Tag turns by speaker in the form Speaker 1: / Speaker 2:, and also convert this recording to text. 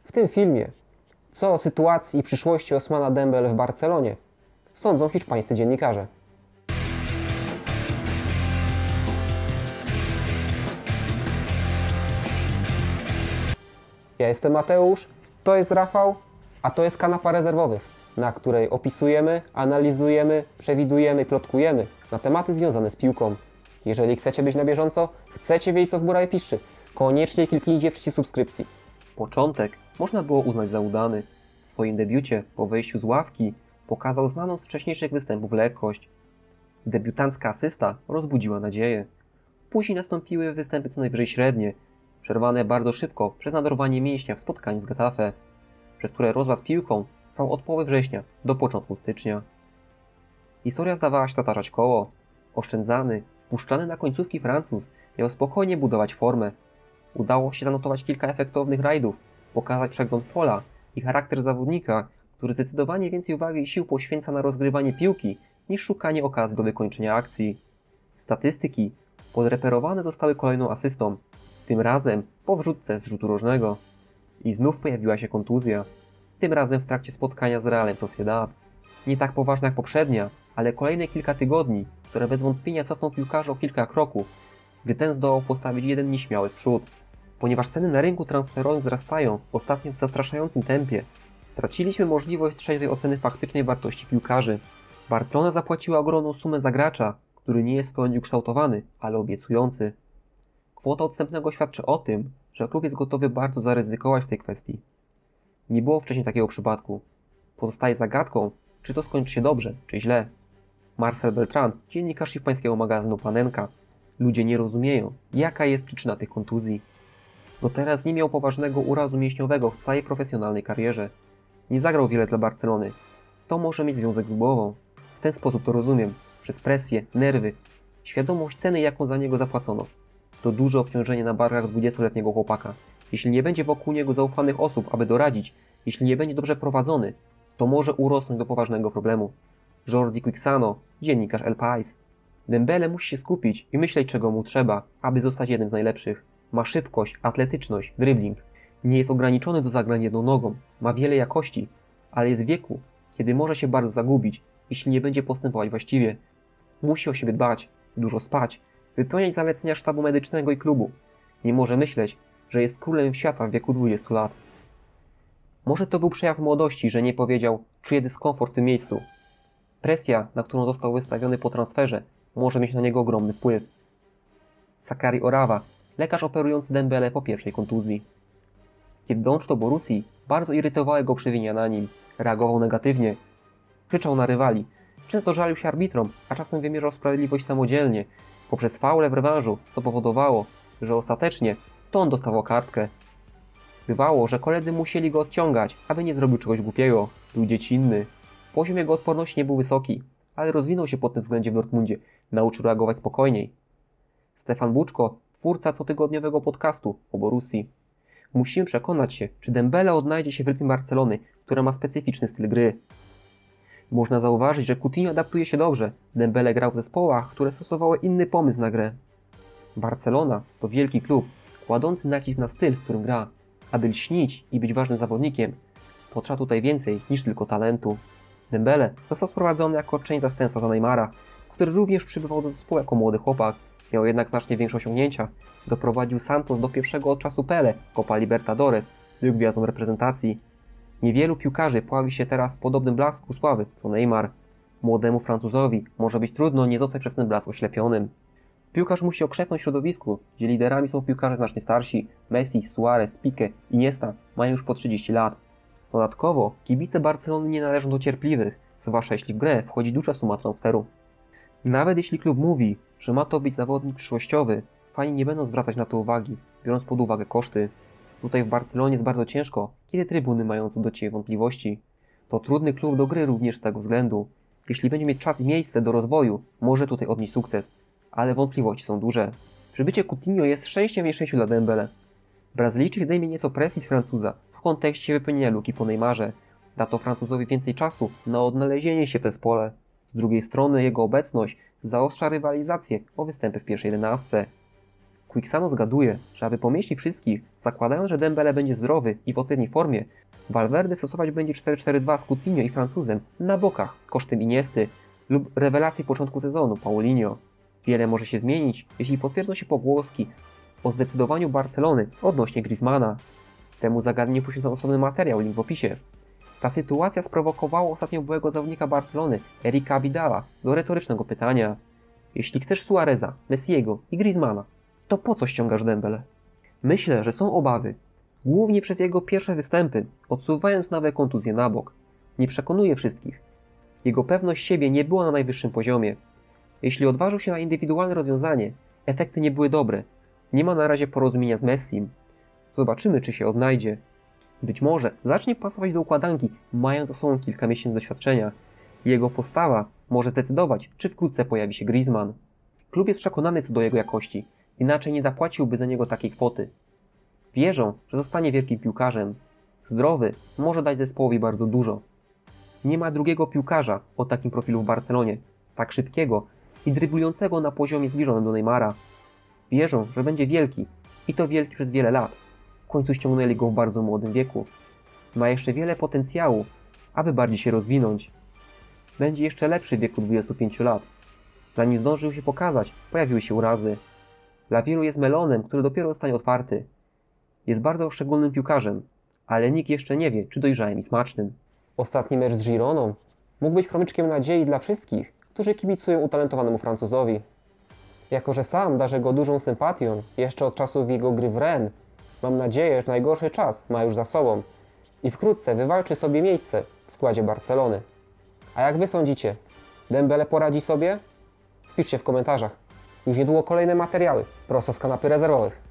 Speaker 1: W tym filmie, co o sytuacji i przyszłości Ousmana Dembele w Barcelonie sądzą hiszpańscy dziennikarze. Ja jestem Mateusz, to jest Rafał, a to jest kanapa rezerwowych, na której opisujemy, analizujemy, przewidujemy, plotkujemy na tematy związane z piłką. Jeżeli chcecie być na bieżąco, chcecie wiedzieć, co w górę piszczy, koniecznie kliknijcie przycisk subskrypcji.
Speaker 2: Początek można było uznać za udany. W swoim debiucie po wejściu z ławki pokazał znaną z wcześniejszych występów lekkość. Debiutancka asysta rozbudziła nadzieję. Później nastąpiły występy co najwyżej średnie, przerwane bardzo szybko przez nadorwanie mięśnia w spotkaniu z Getafe, przez które rozłaz piłką trwał od połowy września do początku stycznia. Historia zdawała się zataczać koło. Oszczędzany, wpuszczany na końcówki Francuz miał spokojnie budować formę. Udało się zanotować kilka efektownych rajdów, pokazać przegląd pola i charakter zawodnika, który zdecydowanie więcej uwagi i sił poświęca na rozgrywanie piłki niż szukanie okazji do wykończenia akcji. Statystyki podreperowane zostały kolejną asystą, tym razem po wrzutce z rzutu rożnego. I znów pojawiła się kontuzja, tym razem w trakcie spotkania z Realem Sociedad. Nie tak poważna jak poprzednia, ale kolejne kilka tygodni, które bez wątpienia cofną piłkarza o kilka kroków, gdy ten zdołał postawić jeden nieśmiały w przód. Ponieważ ceny na rynku transferowym wzrastają ostatnio w zastraszającym tempie, straciliśmy możliwość trzeźwej oceny faktycznej wartości piłkarzy. Barcelona zapłaciła ogromną sumę za gracza, który nie jest w pełni ukształtowany, ale obiecujący. Kwota odstępnego świadczy o tym, że klub jest gotowy bardzo zaryzykować w tej kwestii. Nie było wcześniej takiego przypadku. Pozostaje zagadką, czy to skończy się dobrze, czy źle. Marcel Beltran, dziennikarz hiszpańskiego magazynu Panenka. Ludzie nie rozumieją, jaka jest przyczyna tych kontuzji. Do teraz nie miał poważnego urazu mięśniowego w całej profesjonalnej karierze. Nie zagrał wiele dla Barcelony. To może mieć związek z głową. W ten sposób to rozumiem. Przez presję, nerwy, świadomość ceny, jaką za niego zapłacono. To duże obciążenie na barkach 20-letniego chłopaka. Jeśli nie będzie wokół niego zaufanych osób, aby doradzić, jeśli nie będzie dobrze prowadzony, to może urosnąć do poważnego problemu. Jordi Quixano, dziennikarz El País. Dembele musi się skupić i myśleć, czego mu trzeba, aby zostać jednym z najlepszych. Ma szybkość, atletyczność, dribbling. Nie jest ograniczony do zagrań jedną nogą. Ma wiele jakości, ale jest w wieku, kiedy może się bardzo zagubić, jeśli nie będzie postępować właściwie. Musi o siebie dbać, dużo spać, wypełniać zalecenia sztabu medycznego i klubu. Nie może myśleć, że jest królem świata w wieku 20 lat. Może to był przejaw młodości, że nie powiedział: czuję dyskomfort w tym miejscu. Presja, na którą został wystawiony po transferze, może mieć na niego ogromny wpływ. Sakari Orawa, lekarz operujący Dembele po pierwszej kontuzji. Kiedy dołączył do Borussii, bardzo irytowały go przewinienia na nim. Reagował negatywnie. Krzyczał na rywali. Często żalił się arbitrom, a czasem wymierzał sprawiedliwość samodzielnie, poprzez faule w rewanżu, co powodowało, że ostatecznie to on dostawał kartkę. Bywało, że koledzy musieli go odciągać, aby nie zrobił czegoś głupiego. Był dziecinny. Poziom jego odporności nie był wysoki, ale rozwinął się pod tym względem w Dortmundzie. Nauczył reagować spokojniej. Stefan Buczko, twórca cotygodniowego podcastu o Borussii. Musimy przekonać się, czy Dembele odnajdzie się w rytmie Barcelony, która ma specyficzny styl gry. Można zauważyć, że Coutinho adaptuje się dobrze. Dembele grał w zespołach, które stosowały inny pomysł na grę. Barcelona to wielki klub, kładący nacisk na styl, w którym gra. Aby lśnić i być ważnym zawodnikiem, potrzeba tutaj więcej niż tylko talentu. Dembele został sprowadzony jako część zastępstwa za Neymara, który również przybywał do zespołu jako młody chłopak. Miał jednak znacznie większe osiągnięcia. Doprowadził Santos do pierwszego od czasu Pele, Copa Libertadores, był gwiazdą reprezentacji. Niewielu piłkarzy pławi się teraz w podobnym blasku sławy co Neymar. Młodemu Francuzowi może być trudno nie zostać przez ten blask oślepionym. Piłkarz musi okrzepnąć w środowisku, gdzie liderami są piłkarze znacznie starsi. Messi, Suarez, Piqué, Iniesta mają już po 30 lat. Dodatkowo kibice Barcelony nie należą do cierpliwych, zwłaszcza jeśli w grę wchodzi duża suma transferu. Nawet jeśli klub mówi, że ma to być zawodnik przyszłościowy, fani nie będą zwracać na to uwagi, biorąc pod uwagę koszty. Tutaj w Barcelonie jest bardzo ciężko, kiedy trybuny mają co do ciebie wątpliwości. To trudny klub do gry również z tego względu. Jeśli będzie mieć czas i miejsce do rozwoju, może tutaj odnieść sukces, ale wątpliwości są duże. Przybycie Coutinho jest szczęściem w nieszczęściu dla Dembele. Brazylijczyk zdejmie nieco presji z Francuza w kontekście wypełnienia luki po Neymarze. Da to Francuzowi więcej czasu na odnalezienie się w zespole. Z drugiej strony jego obecność zaostrza rywalizację o występy w pierwszej 11. Quixano zgaduje, że aby pomieścić wszystkich, zakładając, że Dembele będzie zdrowy i w odpowiedniej formie, Valverde stosować będzie 4-4-2 z Coutinho i Francuzem na bokach kosztem Iniesty lub rewelacji początku sezonu Paulinho. Wiele może się zmienić, jeśli potwierdzą się pogłoski o zdecydowaniu Barcelony odnośnie Griezmana. Temu zagadnieniu poświęcono osobny materiał, link w opisie. Ta sytuacja sprowokowała ostatnio byłego zawodnika Barcelony, Erika Vidala, do retorycznego pytania: jeśli chcesz Suareza, Messiego i Griezmana, to po co ściągasz Dembele? Myślę, że są obawy, głównie przez jego pierwsze występy, odsuwając nowe kontuzje na bok. Nie przekonuje wszystkich. Jego pewność siebie nie była na najwyższym poziomie. Jeśli odważył się na indywidualne rozwiązanie, efekty nie były dobre. Nie ma na razie porozumienia z Messim. Zobaczymy, czy się odnajdzie. Być może zacznie pasować do układanki, mając za sobą kilka miesięcy doświadczenia. Jego postawa może zdecydować, czy wkrótce pojawi się Griezmann. Klub jest przekonany co do jego jakości, inaczej nie zapłaciłby za niego takiej kwoty. Wierzą, że zostanie wielkim piłkarzem. Zdrowy może dać zespołowi bardzo dużo. Nie ma drugiego piłkarza o takim profilu w Barcelonie, tak szybkiego i dryblującego na poziomie zbliżonym do Neymara. Wierzą, że będzie wielki i to wielki przez wiele lat. W końcu ściągnęli go w bardzo młodym wieku. Ma jeszcze wiele potencjału, aby bardziej się rozwinąć. Będzie jeszcze lepszy w wieku 25 lat. Zanim zdążył się pokazać, pojawiły się urazy. Dla wielu jest melonem, który dopiero zostanie otwarty. Jest bardzo szczególnym piłkarzem, ale nikt jeszcze nie wie, czy dojrzałym i smacznym.
Speaker 1: Ostatni mecz z Gironą mógł być promyczkiem nadziei dla wszystkich, którzy kibicują utalentowanemu Francuzowi. Jako że sam darzę go dużą sympatią, jeszcze od czasów jego gry w Rennes, mam nadzieję, że najgorszy czas ma już za sobą i wkrótce wywalczy sobie miejsce w składzie Barcelony. A jak wy sądzicie, Dembele poradzi sobie? Piszcie w komentarzach. Już niedługo kolejne materiały prosto z kanapy rezerwowych.